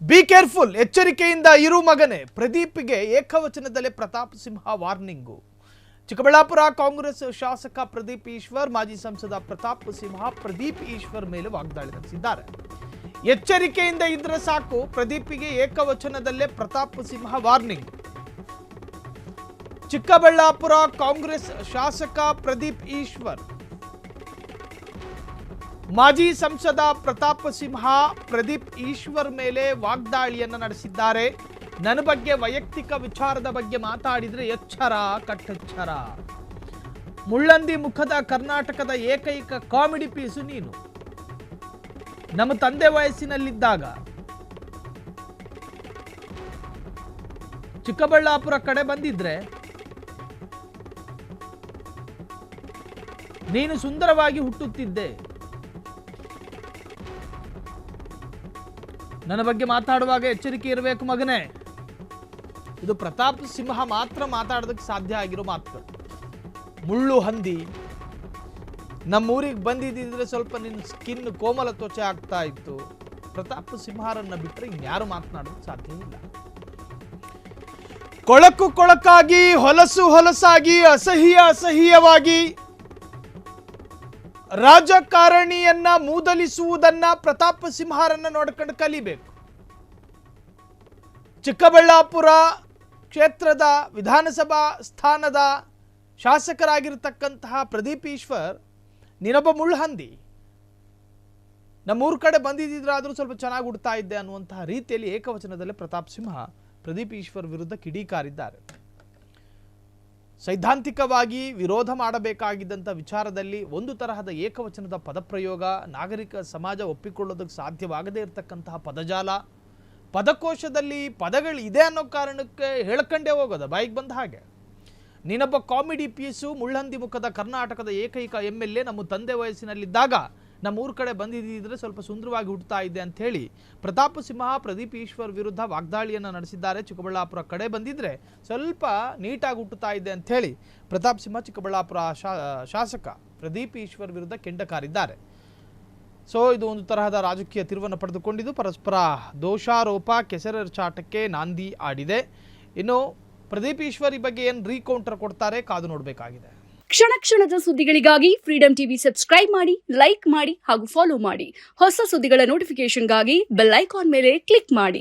Be careful, ಎಚ್ಚರಿಕೆಯಿಂದ ಇರು ಮಗನೇ. ಪ್ರದೀಪ್ಗೆ ಏಕವಚನದಲ್ಲೇ ಪ್ರತಾಪ್ ಸಿಂಹ ವಾರ್ನಿಂಗು. ಚಿಕ್ಕಬಳ್ಳಾಪುರ ಕಾಂಗ್ರೆಸ್ ಶಾಸಕ ಪ್ರದೀಪ್ ಈಶ್ವರ್ ಮಾಜಿ ಸಂಸದ ಪ್ರತಾಪ್ ಸಿಂಹ ಪ್ರದೀಪ್ ಈಶ್ವರ್ ಮೇಲೆ ವಾಗ್ದಾಳಿ ನಡೆಸಿದ್ದಾರೆ. ಎಚ್ಚರಿಕೆಯಿಂದ ಇದ್ರೆ ಸಾಕು, ಪ್ರದೀಪ್ಗೆ ಏಕವಚನದಲ್ಲೇ ಪ್ರತಾಪ್ ಸಿಂಹ ವಾರ್ನಿಂಗ್. ಚಿಕ್ಕಬಳ್ಳಾಪುರ ಕಾಂಗ್ರೆಸ್ ಶಾಸಕ ಪ್ರದೀಪ್ ಈಶ್ವರ್ ಮಾಜಿ ಸಂಸದ ಪ್ರತಾಪ್ ಸಿಂಹ ಪ್ರದೀಪ್ ಈಶ್ವರ್ ಮೇಲೆ ವಾಗ್ದಾಳಿಯನ್ನು ನಡೆಸಿದ್ದಾರೆ. ನನ್ನ ಬಗ್ಗೆ ವೈಯಕ್ತಿಕ ವಿಚಾರದ ಬಗ್ಗೆ ಮಾತಾಡಿದ್ರೆ ಎಚ್ಚರ ಕಟ್ಟೆಚ್ಚರ. ಮುಳ್ಳಂದಿ ಮುಖದ ಕರ್ನಾಟಕದ ಏಕೈಕ ಕಾಮಿಡಿ ಪೀಸು ನೀನು. ನಮ್ಮ ತಂದೆ ವಯಸ್ಸಿನಲ್ಲಿದ್ದಾಗ ಚಿಕ್ಕಬಳ್ಳಾಪುರ ಕಡೆ ಬಂದಿದ್ರೆ ನೀನು ಸುಂದರವಾಗಿ ಹುಟ್ಟುತ್ತಿದ್ದೆ. ನನ್ನ ಬಗ್ಗೆ ಮಾತಾಡುವಾಗ ಎಚ್ಚರಿಕೆ ಇರಬೇಕು ಮಗನೇ. ಇದು ಪ್ರತಾಪ್ ಸಿಂಹ ಮಾತ್ರ ಮಾತಾಡೋದಕ್ಕೆ ಸಾಧ್ಯ ಆಗಿರೋ ಮಾತು. ಮುಳ್ಳು ಹಂದಿ, ನಮ್ಮೂರಿಗೆ ಬಂದಿದ್ದಿದ್ರೆ ಸ್ವಲ್ಪ ನಿನ್ನ ಸ್ಕಿನ್ ಕೋಮಲ ತ್ವಚೆ ಆಗ್ತಾ ಇತ್ತು. ಪ್ರತಾಪ್ ಸಿಂಹರನ್ನ ಬಿಟ್ಟರೆ ಇನ್ಯಾರು ಮಾತನಾಡೋದಕ್ಕೆ ಸಾಧ್ಯ ಇಲ್ಲ. ಕೊಳಕು ಕೊಳಕಾಗಿ, ಹೊಲಸು ಹೊಲಸಾಗಿ, ಅಸಹ್ಯವಾಗಿ ರಾಜಕಾರಣಿಯನ್ನ ಮೂದಲಿಸುವುದನ್ನ ಪ್ರತಾಪ್ ಸಿಂಹರನ್ನ ನೋಡ್ಕೊಂಡು ಕಲಿಬೇಕು. ಚಿಕ್ಕಬಳ್ಳಾಪುರ ಕ್ಷೇತ್ರದ ವಿಧಾನಸಭಾ ಸ್ಥಾನದ ಶಾಸಕರಾಗಿರ್ತಕ್ಕಂತಹ ಪ್ರದೀಪ್ ಈಶ್ವರ್ ನೀನೊಬ್ಬ ಮುಳ್ಳುಹಂದಿ, ನಮ್ಮೂರ ಕಡೆ ಬಂದಿದ್ರಾದ್ರೂ ಸ್ವಲ್ಪ ಚೆನ್ನಾಗಿ ಉಡ್ತಾ ಇದ್ದೆ ಅನ್ನುವಂತಹ ರೀತಿಯಲ್ಲಿ ಏಕವಚನದಲ್ಲೇ ಪ್ರತಾಪ್ ಸಿಂಹ ಪ್ರದೀಪ್ ಈಶ್ವರ್ ವಿರುದ್ಧ ಕಿಡಿಕಾರಿದ್ದಾರೆ. ಸೈದ್ಧಾಂತಿಕವಾಗಿ ವಿರೋಧ ಮಾಡಬೇಕಾಗಿದ್ದಂಥ ವಿಚಾರದಲ್ಲಿ ಒಂದು ತರಹದ ಏಕವಚನದ ಪದಪ್ರಯೋಗ, ನಾಗರಿಕ ಸಮಾಜ ಒಪ್ಪಿಕೊಳ್ಳೋದಕ್ಕೆ ಸಾಧ್ಯವಾಗದೇ ಇರತಕ್ಕಂತಹ ಪದಜಾಲ, ಪದಕೋಶದಲ್ಲಿ ಪದಗಳು ಇದೆ ಅನ್ನೋ ಕಾರಣಕ್ಕೆ ಹೇಳ್ಕೊಂಡೇ ಹೋಗೋದ ಬಾಯಿಗೆ ಬಂದ ಹಾಗೆ. ನೀನೊಬ್ಬ ಕಾಮಿಡಿ ಪೀಸು, ಮುಳ್ಳಂದಿ ಮುಖದ ಕರ್ನಾಟಕದ ಏಕೈಕ MLA, ನಮ್ಮ ತಂದೆ ವಯಸ್ಸಿನಲ್ಲಿದ್ದಾಗ ನಮ್ಮೂರ ಕಡೆ ಬಂದಿದ್ದಿದ್ರೆ ಸ್ವಲ್ಪ ಸುಂದರವಾಗಿ ಹುಟ್ಟುತ್ತಾ ಇದ್ದೆ ಅಂತ ಹೇಳಿ ಪ್ರತಾಪ್ ಸಿಂಹ ಪ್ರದೀಪ್ ಈಶ್ವರ್ ವಿರುದ್ಧ ವಾಗ್ದಾಳಿಯನ್ನು ನಡೆಸಿದ್ದಾರೆ. ಚಿಕ್ಕಬಳ್ಳಾಪುರ ಕಡೆ ಬಂದಿದ್ರೆ ಸ್ವಲ್ಪ ನೀಟಾಗಿ ಹುಟ್ಟುತ್ತಾ ಇದ್ದೆ ಅಂತ ಹೇಳಿ ಪ್ರತಾಪ್ ಸಿಂಹ ಚಿಕ್ಕಬಳ್ಳಾಪುರ ಶಾಸಕ ಪ್ರದೀಪ್ ಈಶ್ವರ್ ವಿರುದ್ಧ ಕೆಂಡಕಾರಿದ್ದಾರೆ. ಸೊ ಇದು ಒಂದು ತರಹದ ರಾಜಕೀಯ ತಿರುವನ್ನು ಪಡೆದುಕೊಂಡಿದ್ದು ಪರಸ್ಪರ ದೋಷಾರೋಪ, ಕೆಸರೆರಚಾಟಕ್ಕೆ ನಾಂದಿ ಆಡಿದೆ. ಇನ್ನು ಪ್ರದೀಪ್ ಈಶ್ವರ್ ಈ ಬಗ್ಗೆ ಏನು ರೀಕೌಂಟರ್ ಕೊಡ್ತಾರೆ ಕಾದು ನೋಡಬೇಕಾಗಿದೆ. ಕ್ಷಣ ಕ್ಷಣದ ಸುದ್ದಿಗಳಿಗಾಗಿ ಫ್ರೀಡಂ ಟಿವಿ ಸಬ್ಸ್ಕ್ರೈಬ್ ಮಾಡಿ, ಲೈಕ್ ಮಾಡಿ ಹಾಗೂ ಫಾಲೋ ಮಾಡಿ. ಹೊಸ ಸುದ್ದಿಗಳ ನೋಟಿಫಿಕೇಶನ್ಗಾಗಿ ಬೆಲ್ ಐಕಾನ್ ಮೇಲೆ ಕ್ಲಿಕ್ ಮಾಡಿ.